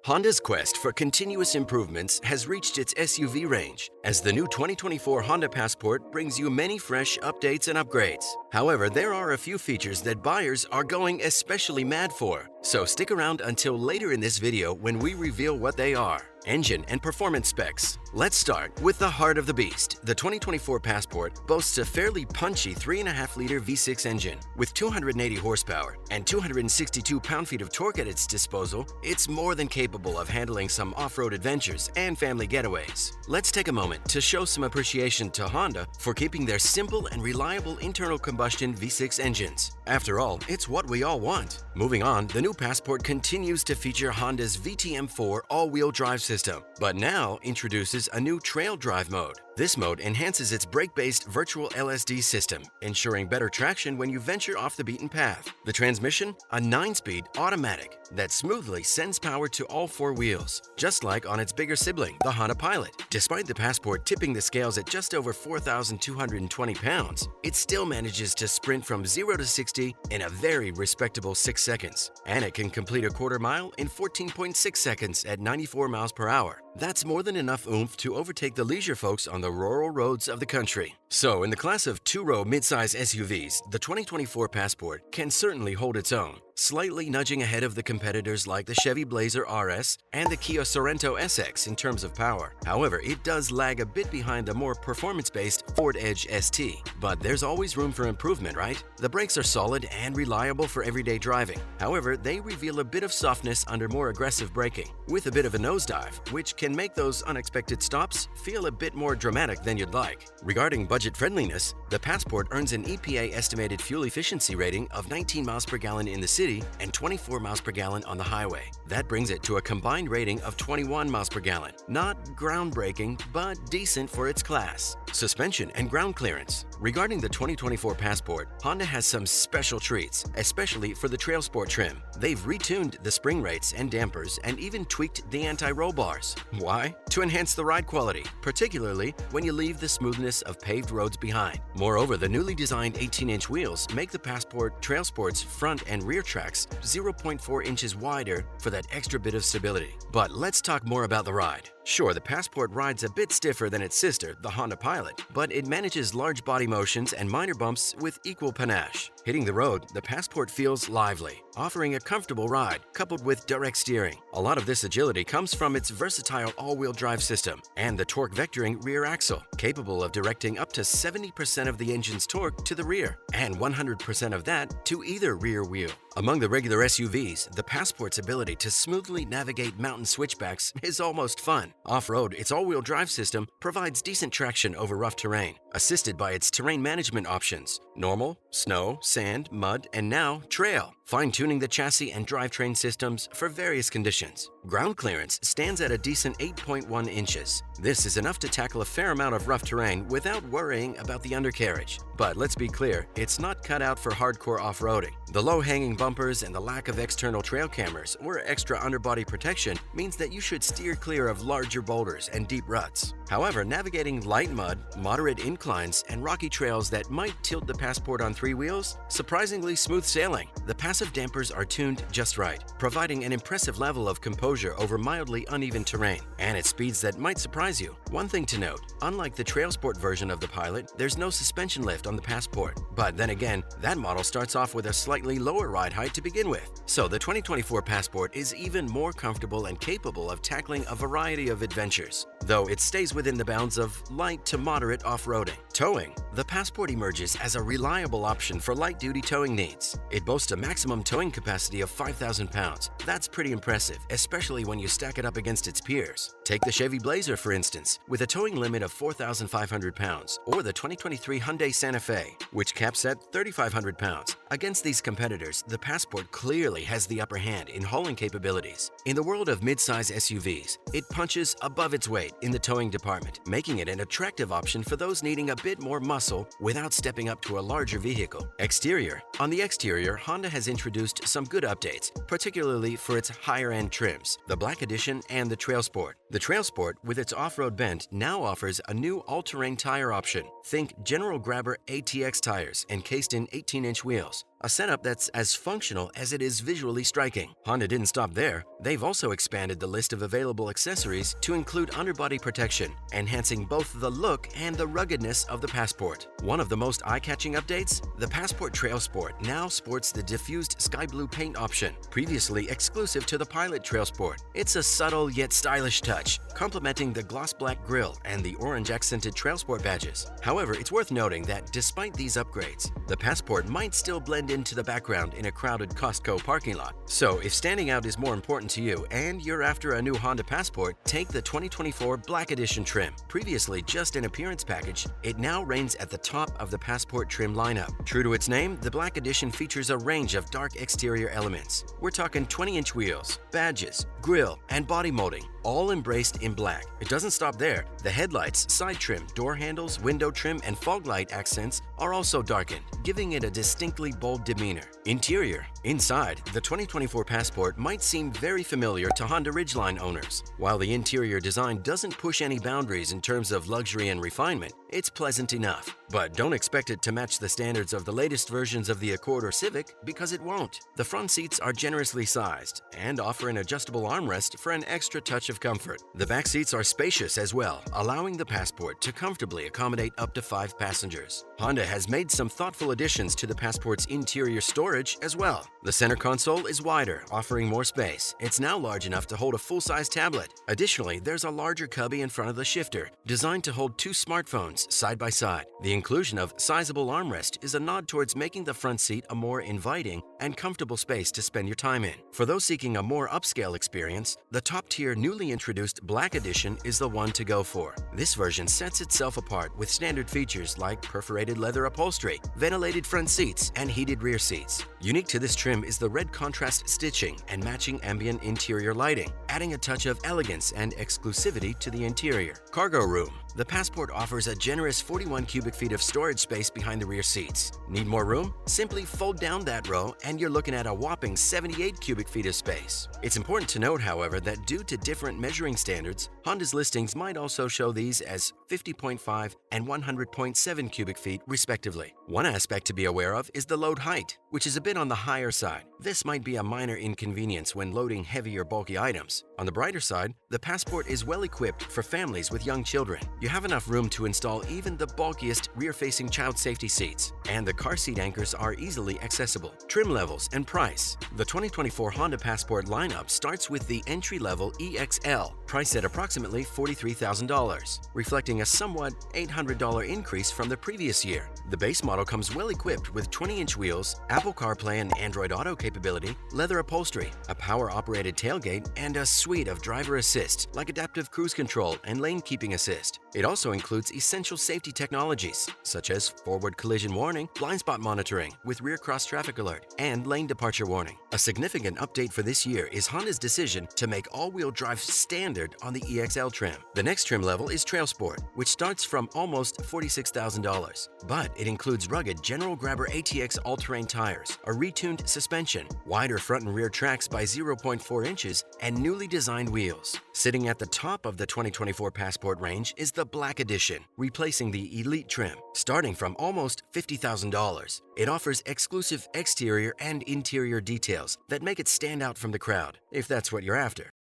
Honda's quest for continuous improvements has reached its SUV range, as the new 2024 Honda Passport brings you many fresh updates and upgrades. However, there are a few features that buyers are going especially mad for, so stick around until later in this video when we reveal what they are. Engine and performance specs. Let's start with the heart of the beast. The 2024 Passport boasts a fairly punchy 3.5-liter V6 engine with 280 horsepower and 262 pound-feet of torque at its disposal. It's more than capable of handling some off-road adventures and family getaways. Let's take a moment to show some appreciation to Honda for keeping their simple and reliable internal combustion V6 engines. After all, it's what we all want. Moving on, the new Passport continues to feature Honda's VTM4 all-wheel drive system, but now introduces a new trail drive mode. This mode enhances its brake-based virtual LSD system, ensuring better traction when you venture off the beaten path. The transmission? A 9-speed automatic that smoothly sends power to all 4 wheels, just like on its bigger sibling, the Honda Pilot. Despite the Passport tipping the scales at just over 4,220 pounds, it still manages to sprint from 0 to 60 in a very respectable 6 seconds, and it can complete a quarter mile in 14.6 seconds at 94 miles per hour. That's more than enough oomph to overtake the leisure folks on the rural roads of the country. So, in the class of 2-row midsize SUVs, the 2024 Passport can certainly hold its own, slightly nudging ahead of the competitors like the Chevy Blazer RS and the Kia Sorento SX in terms of power. However, it does lag a bit behind the more performance-based Ford Edge ST. But there's always room for improvement, right? The brakes are solid and reliable for everyday driving. However, they reveal a bit of softness under more aggressive braking, with a bit of a nosedive, which can make those unexpected stops feel a bit more dramatic than you'd like. Regarding budget friendliness, the Passport earns an EPA estimated fuel efficiency rating of 19 miles per gallon in the city and 24 miles per gallon on the highway. That brings it to a combined rating of 21 miles per gallon. Not groundbreaking, but decent for its class. Suspension and ground clearance. Regarding the 2024 Passport, Honda has some special treats, especially for the Trail Sport trim. They've retuned the spring rates and dampers and even tweaked the anti-roll bars. Why? To enhance the ride quality, particularly when you leave the smoothness of paved roads behind. Moreover, the newly designed 18-inch wheels make the Passport Trail Sport's front and rear tracks 0.4 inches wider for that extra bit of stability. But let's talk more about the ride. Sure, the Passport rides a bit stiffer than its sister, the Honda Pilot, but it manages large body motions and minor bumps with equal panache. Hitting the road, the Passport feels lively, offering a comfortable ride coupled with direct steering. A lot of this agility comes from its versatile all-wheel drive system and the torque vectoring rear axle, capable of directing up to 70% of the engine's torque to the rear and 100% of that to either rear wheel. Among the regular SUVs, the Passport's ability to smoothly navigate mountain switchbacks is almost fun. Off-road, its all-wheel drive system provides decent traction over rough terrain, assisted by its terrain management options: normal, snow, sand, mud, and now trail, fine-tuning the chassis and drivetrain systems for various conditions. Ground clearance stands at a decent 8.1 inches. This is enough to tackle a fair amount of rough terrain without worrying about the undercarriage. But let's be clear, it's not cut out for hardcore off-roading. The low-hanging bumpers and the lack of external trail cameras or extra underbody protection means that you should steer clear of larger boulders and deep ruts. However, navigating light mud, moderate inclines, and rocky trails that might tilt the Passport on 3 wheels, surprisingly smooth sailing. The passive dampers are tuned just right, providing an impressive level of composure over mildly uneven terrain, and at speeds that might surprise you. One thing to note, unlike the Trail Sport version of the Pilot, there's no suspension lift on the Passport. But then again, that model starts off with a slightly lower ride height to begin with. So the 2024 Passport is even more comfortable and capable of tackling a variety of adventures, though it stays within the bounds of light to moderate off-roading. Towing. The Passport emerges as a reliable option for light-duty towing needs. It boasts a maximum towing capacity of 5,000 pounds. That's pretty impressive, especially when you stack it up against its peers. Take the Chevy Blazer, for instance, with a towing limit of 4,500 pounds, or the 2023 Hyundai Santa Fe, which caps at 3,500 pounds. Against these competitors, the Passport clearly has the upper hand in hauling capabilities. In the world of midsize SUVs, it punches above its weight in the towing department, making it an attractive option for those needing a bit more muscle without stepping up to a larger vehicle. Exterior. On the exterior, Honda has introduced some good updates, particularly for its higher-end trims, the Black Edition and the Trail Sport. The Trail Sport, with its off-road bent, now offers a new all-terrain tire option. Think General Grabber ATX tires encased in 18-inch wheels. a setup that's as functional as it is visually striking. Honda didn't stop there. They've also expanded the list of available accessories to include underbody protection, enhancing both the look and the ruggedness of the Passport. One of the most eye-catching updates? The Passport Trail Sport now sports the diffused sky blue paint option, previously exclusive to the Pilot Trail Sport. It's a subtle yet stylish touch, complementing the gloss black grille and the orange accented Trail Sport badges. However, it's worth noting that despite these upgrades, the Passport might still blend into the background in a crowded Costco parking lot. So if standing out is more important to you and you're after a new Honda Passport, take the 2024 Black Edition trim. Previously just an appearance package, it now reigns at the top of the Passport trim lineup. True to its name, the Black Edition features a range of dark exterior elements. We're talking 20-inch wheels, badges, grille, and body molding, all embraced in black. It doesn't stop there. The headlights, side trim, door handles, window trim, and fog light accents are also darkened, giving it a distinctly bold demeanor. Interior. Inside, the 2024 Passport might seem very familiar to Honda Ridgeline owners. While the interior design doesn't push any boundaries in terms of luxury and refinement, it's pleasant enough. But don't expect it to match the standards of the latest versions of the Accord or Civic, because it won't. The front seats are generously sized and offer an adjustable armrest for an extra touch of comfort. The back seats are spacious as well, allowing the Passport to comfortably accommodate up to 5 passengers. Honda has made some thoughtful additions to the Passport's interior storage as well. The center console is wider, offering more space. It's now large enough to hold a full-size tablet. Additionally, there's a larger cubby in front of the shifter, designed to hold 2 smartphones side by side. The inclusion of sizable armrest is a nod towards making the front seat a more inviting and comfortable space to spend your time in. For those seeking a more upscale experience, the top-tier newly introduced Black Edition is the one to go for. This version sets itself apart with standard features like perforated leather upholstery, ventilated front seats, and heated rear seats. Unique to this trim is the red contrast stitching and matching ambient interior lighting, adding a touch of elegance and exclusivity to the interior. Cargo room. The Passport offers a generous 41 cubic feet of storage space behind the rear seats. Need more room? Simply fold down that row and you're looking at a whopping 78 cubic feet of space. It's important to note, however, that due to different measuring standards, Honda's listings might also show these as 50.5 and 100.7 cubic feet, respectively. One aspect to be aware of is the load height, which is a bit on the higher side. This might be a minor inconvenience when loading heavy or bulky items. On the brighter side, the Passport is well equipped for families with young children. You have enough room to install even the bulkiest rear-facing child safety seats, and the car seat anchors are easily accessible. Trim levels and price. The 2024 Honda Passport lineup starts with the entry-level EXL, priced at approximately $43,000, reflecting a somewhat $800 increase from the previous year. The base model comes well equipped with 20-inch wheels, Apple CarPlay and Android Auto capability, leather upholstery, a power-operated tailgate, and a suite of driver assist like adaptive cruise control and lane keeping assist. It also includes essential safety technologies such as forward collision warning, blind spot monitoring with rear cross traffic alert, and lane departure warning. A significant update for this year is Honda's decision to make all-wheel drive standard on the EXL trim. The next trim level is Trail Sport, which starts from almost $46,000, but it includes rugged General Grabber ATX all-terrain tires, a retuned suspension, wider front and rear tracks by 0.4 inches, and newly designed wheels. Sitting at the top of the 2024 Passport range is the Black Edition, replacing the Elite trim. Starting from almost $50,000, it offers exclusive exterior and interior details that make it stand out from the crowd, if that's what you're after.